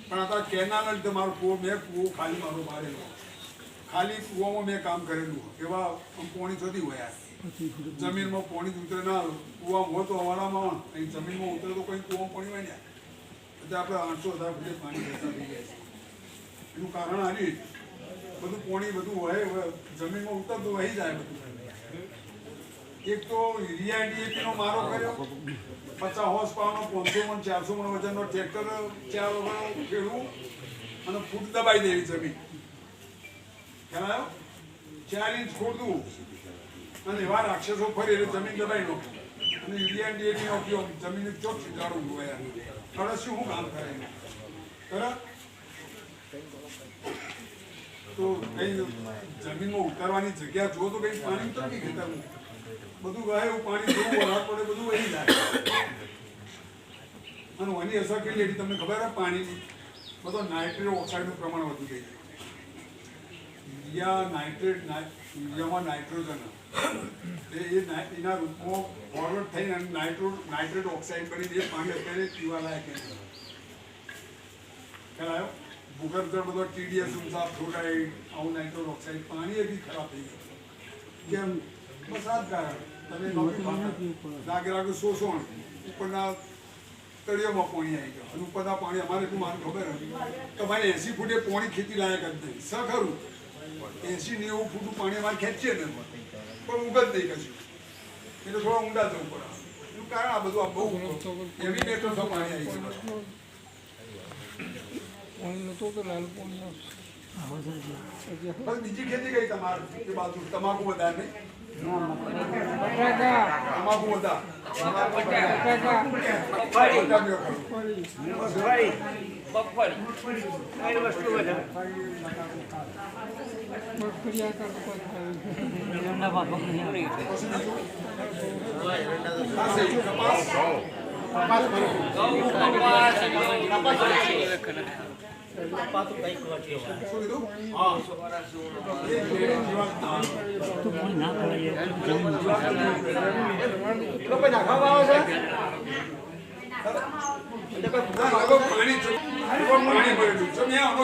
પણ આ કેનાલ લીધે મારો કૂવો મેં કૂવો ખાલી મારો મારેલો ખાલી કૂવામાં મેં કામ કરેલું એવા પોણી થતી હોય જમીનમાં પોણી ઉતરે ના કૂવામાં હોય તો અમારામાં અહીં જમીનમાં ઉતરે તો કોઈ કૂવામાં પાણી હોય ને એટલે આપણે 800,000 ફૂટે પાણી જતા થઈ જાય એનું કારણ આની બધું પોણી બધું હોય જમીનમાં ઉતરતું વહી જાય બધું એક તો યુરિયા ડીએપીનો મારો કર્યો 50 હોર્સ પાવરનો 500 મણ 400 મણ વજનનો ટ્રેક્ટર 4 વગર ખેડવું અને ફૂટ દબાઈ દેવી જમીન ખ્યાલ આવ્યો 4 ઇંચ ખોદવું અને એવા રાક્ષસો ફરી એટલે જમીન દબાઈ નો અને યુરિયા ડીએપીનો ઉપયોગ જમીન ચોક સુધારવું હોય હવે શું કામ કરે બરાબર તો કઈ જમીનમાં ઉતારવાની જગ્યા જો તો કઈ પાણી તો નહીં ખેતરનું બધું ગાય એવું પાણી જેવું વરાળ પડે બધું વહી જાય અને આની અસર કેટલી હતી તમને ખબર છે પાણીની બધો નાઇટ્રેટ ઓક્સાઇડનું પ્રમાણ વધી ગયું યુરિયામાં નાઇટ્રોજન એના રૂપમાં ફોરવર્ડ થઈને નાઇટ્રેટ ઓક્સાઇડ બની એ પાણી અત્યારે પીવા લાયક ખ્યાલ આવ્યો ભૂગર્ભ જળ બધો TDS ફ્લોરાઇડ આવું નાઇટ્રોજન ઓક્સાઇડ પાણી એ બી ખરાબ થઈ ગયું કેમ બસ આ જ કારણ તમે લાગે શોષણ ઉપરના તળિયામાં પાણી આવી ગયો અને ઉપરના પાણી અમારે તું મારે ખબર હતી કે ભાઈ 80 ફૂટે પાણી ખેતી લાયક જ નહીં ખરું 80-90 ફૂટનું પાણી અમારે ખેંચીએ ને પણ ઉગ જ નહીં કશું એટલે થોડા ઊંડા જવું પડે એનું કારણ આ બધું આ બહુ એવી મેટર પાણી આવી ગયું બીજી ખેતી કઈ તમારી બાજુ તમાકુ વધારે નહીં તમાકુ વધારે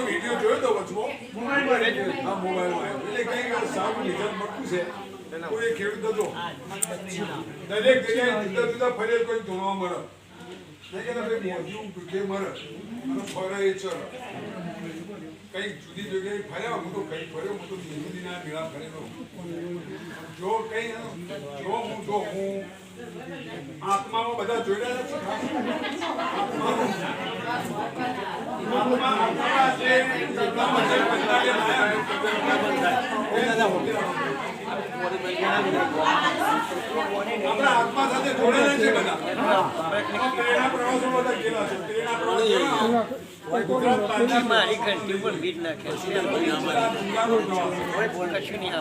વિડીયો જોયો તો વચમાં મોબાઈલમાં એટલે કઈ સારું રિઝલ્ટ મળતું છે કોઈ ખેડૂત હતો દરેક જગ્યાએ જુદા જુદા ફરિયાદ કોઈ જોવા મળે કઈ જુદી જગ્યાએ ફર્યા હું તો કઈ ફર્યો હું તો જુદીના મેળા ફરેલો જો હું આત્મામાં બધા જોયેલા છે આપણા આત્મા સાથે જોડેલા છે બધા પ્રવાસો બધા ગયેલા છે મારી ઘંટી પણ બીજ નાખે છે કશું નહીં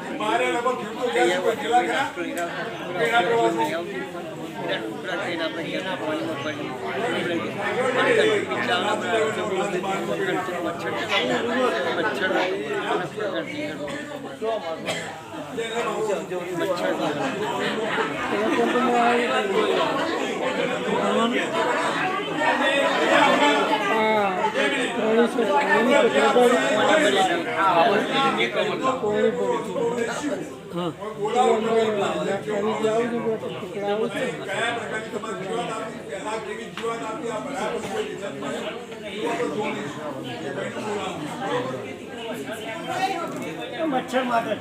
મચ્છર માટે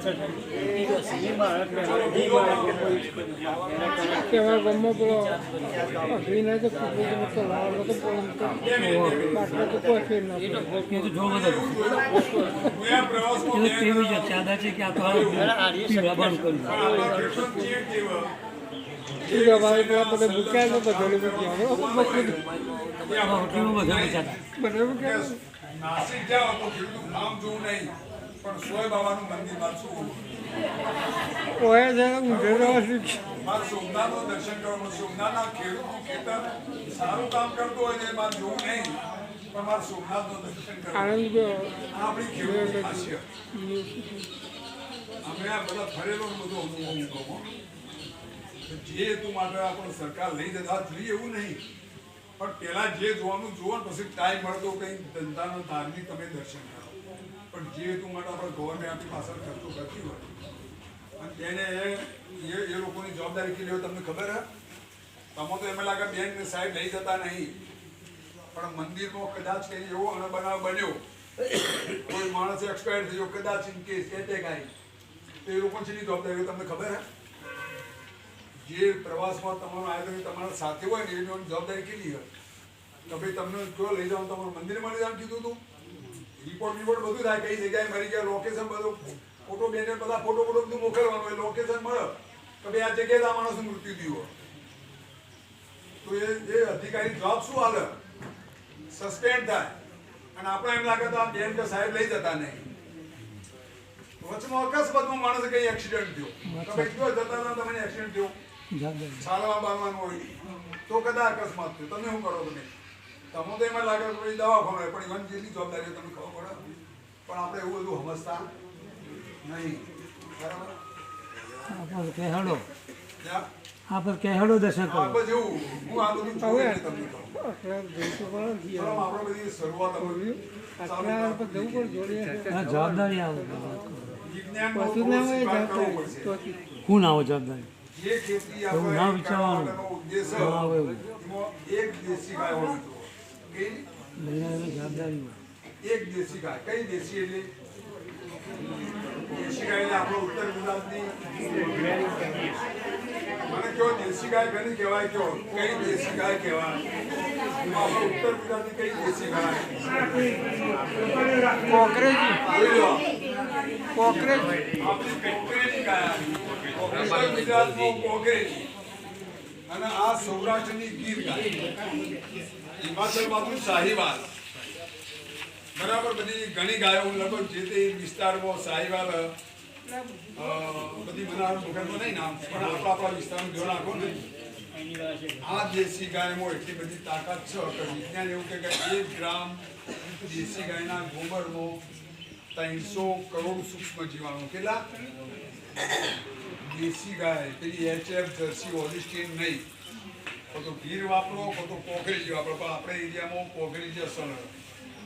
છે ગમો પેલો અઘરીને તો નાસિક જાઓ તો ખેડૂત નામ જોવું નહીં પણ સોય બાબાનું મંદિર મારશું સોમનાથનું દર્શન કરવાનું સોમનાથના ખેડૂતનું ખેતર સારું કામ કરતું હોય ને મારે જોવું નહીં પણ મારે સોમનાથનું દર્શન કરવાનું આપણી ખેડૂતની ખાસિયત અમે આ બધા ફરેલો બધું અમુક જે હેતુ માટે આપણે સરકાર લઈ જતા જોઈએ એવું નહીં પણ પહેલા જે જોવાનું જુઓ ને પછી ટાઈમ મળતો કંઈ ધંધાનો ધાર્મિક તમે દર્શન કરો. પણ જે હેતુ માટે આપણે ગવર્મેન્ટ આપણી પાછળ ખર્ચો કરતી હોય અને તેને એ લોકોની જવાબદારી કેટલી હોય તમને ખબર હે? તમે તો એમ લાગે બેન સાહેબ લઈ જતા નહીં, પણ મંદિરમાં કદાચ કંઈ એવો અણબનાવ બન્યો, કોઈ માણસ એક્સપાયર થયો, કદાચ ઇન કેસ એટેક આવી, તો એ લોકોની છેલ્લી જવાબદારી તમને ખબર હે? જે પ્રવાસમાં તમારું આયોજન તમારા સાથે હોય ને એની જવાબદારી કેટલી હોય કે ભાઈ તમને જો લઈ જાઓ તમારું મંદિરમાં લઈ જવાનું કીધું હતું, રિપોર્ટ બધું થાય, કઈ જગ્યાએ મરી ગયા, લોકેશન બધું, ફોટો બેનર બધા ફોટો બધું મોકલવાનું હોય, લોકેશન મળે કે ભાઈ આ જગ્યાએ આ માણસનું મૃત્યુ થયું હોય, તો એ અધિકારી જવાબ શું હાલે? સસ્પેન્ડ થાય. અને આપણે એમ લાગે તો આ બેન કે સાહેબ લઈ જતા નહીં. વચમાં અકસ્માતમાં માણસ કઈ એક્સિડન્ટ થયો, તમે જો જતા હતા તમને એક્સિડન્ટ થયો, ચાલવા બાંધવાનું હોય તો કદાચ અકસ્માત થયો, તમે શું કરો? તમે તો એમાં લાગે કે ભાઈ દવાખાનું હોય, પણ ઇવન જેટલી જવાબદારી તમને ખબર પડે, પણ આપણે એવું બધું સમજતા નહીં. બરાબર? આપણે કહેડો દર્શન કરો. આ બધું હું આ બધું જોઈને તમને કહું. ચલો આપણે બધી શરૂઆત જવાબદારી આવે વિજ્ઞાનનો સ્વીકાર કરવો પડશે. શું ના હોય જવાબદારી? જે ખેતી એવું ના વિચારવાનું. કરવાનો ઉદ્દેશ ના આવે એવું. એમાં એક દેશી ગાય હોવી જોઈએ. જવાબદારી હોય. એક દેશી ગાય. કઈ દેશી એટલે? દેશી ગાય એટલે આપણો ઉત્તર ગુજરાતની મને કયો દેશી ગાય ઘણી કહેવાય, કયો કઈ દેશી ગાય કહેવાય? આપણો ઉત્તર ગુજરાતની કઈ દેશી ગાય? કોકરેજી. જોઈ લો. કોકરેજી. આપણી કોકરેજી ગાય આવી. ઉત્તર ગુજરાતનો કોકરેજી અને આ સૌરાષ્ટ્રની ગીર ગાય, હિમાચલ બાજુ શાહીવાલ. બરાબર? બધી ઘણી ગાયો લગભગ જે તે વિસ્તારમાં શાહીવાલ બધી બનાવટ દુકાનમાં નહીં નામ, પણ આપણા વિસ્તારમાં જો નાખો ને આ દેશી ગાયમાં એટલી બધી તાકાત છે કે વિજ્ઞાન એવું કહે કે 1 ગ્રામ દેશી ગાયના ગોબરમાં 300 કરોડ સૂક્ષ્મ જીવાણુ. કેટલા? દેશી ગાય પેલી HF જર્સી હોલિસ્ટીન નહીં, તો ગીર વાપરો તો કોકરેજી વાપરો, પણ આપણે એરિયામાં કોકરેજી અસર.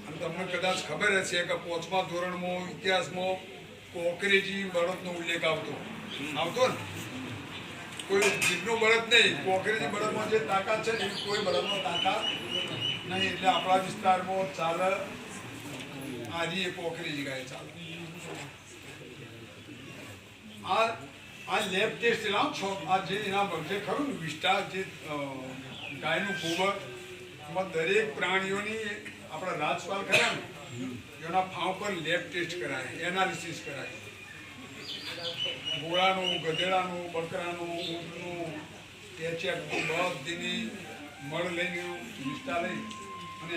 અને તમને કદાચ ખબર હશે કે 5મા ધોરણમાં ઇતિહાસમાં કોકરેજી બળદનો ઉલ્લેખ આવતો ને? કોઈ ગીરનું બળદ નહીં, કોકરેજી બળદમાં જે તાકાત છે ને કોઈ બળદમાં તાકાત નહીં. એટલે આપણા વિસ્તારમાં ચાલે આજી એ કોકરેજી ગાય ચાલે. આ લેબ ટેસ્ટ લાવ છો, આ જે એના જે ખરું ને વિસ્ટા જે ગાયનું ગોબર, એમાં દરેક પ્રાણીઓની આપણા રાજપાલ ખરા ને એના ફાવ પર લેબ ટેસ્ટ કરાય, એનાલિસિસ કરાય. ઘોડાનું, ગધેડાનું, બકરાનું, ઊંટનું, HF બધીની મળ લઈને વિસ્ટા લઈ અને